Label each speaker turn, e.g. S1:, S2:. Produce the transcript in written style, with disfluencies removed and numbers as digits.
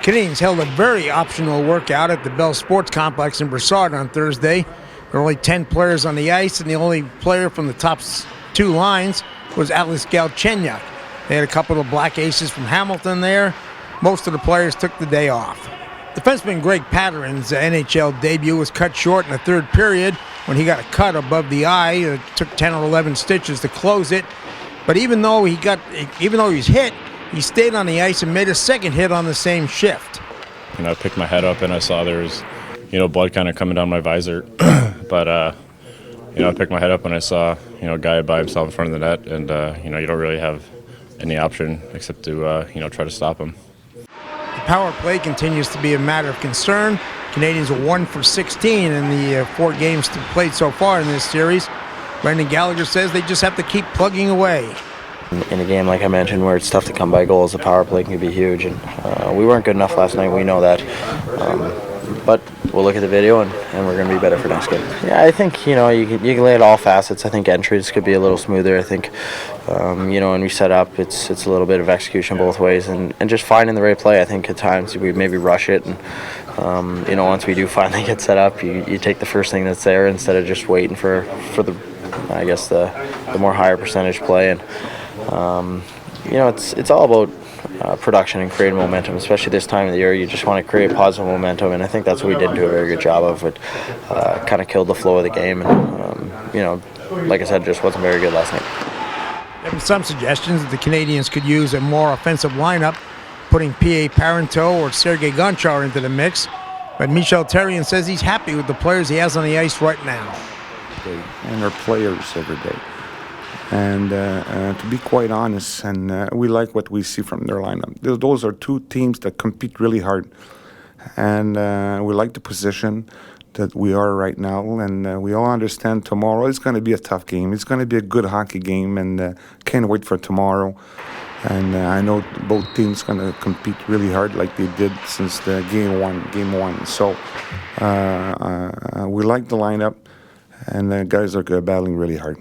S1: Canadiens held a very optional workout at the Bell Sports Complex in Brossard on Thursday. There were only 10 players on the ice, and the only player from the top two lines was Alex Galchenyuk. They had a couple of black aces from Hamilton there. Most of the players took the day off. Defenseman Greg Pateryn's NHL debut was cut short in the third period when he got a cut above the eye. It took 10 or 11 stitches to close it. But even though he was hit, he stayed on the ice and made a second hit on the same shift.
S2: I picked my head up and I saw there was, blood kind of coming down my visor. But, I picked my head up and I saw, a guy by himself in front of the net. And, you don't really have any option except to, try to stop him.
S1: The power play continues to be a matter of concern. Canadiens are 1 for 16 in the 4 games played so far in this series. Brendan Gallagher says they just have to keep plugging away.
S3: In a game like I mentioned where it's tough to come by goals, the power play can be huge, and we weren't good enough last night. We know that, but we'll look at the video and we're going to be better for next game. Yeah, I think you can lay it all facets. I think entries could be a little smoother. I think when we set up, it's a little bit of execution both ways, and just finding the right play. I think at times we maybe rush it, and once we do finally get set up, you take the first thing that's there instead of just waiting for the more higher percentage play. And it's all about production and creating momentum, especially this time of the year. You just want to create positive momentum, and I think that's what we did do a very good job of. It kind of killed the flow of the game, and like I said, just wasn't very good last night.
S1: There have been some suggestions that the Canadiens could use a more offensive lineup, putting Pierre Obendrauf or Sergei Gonchar into the mix, but Michel Therrien says he's happy with the players he has on the ice right now.
S4: And our players every day. And to be quite honest, and we like what we see from their lineup. Those are two teams that compete really hard. And we like the position that we are right now. And we all understand tomorrow is going to be a tough game. It's going to be a good hockey game, and can't wait for tomorrow. And I know both teams going to compete really hard like they did since the game one. So we like the lineup, and the guys are battling really hard.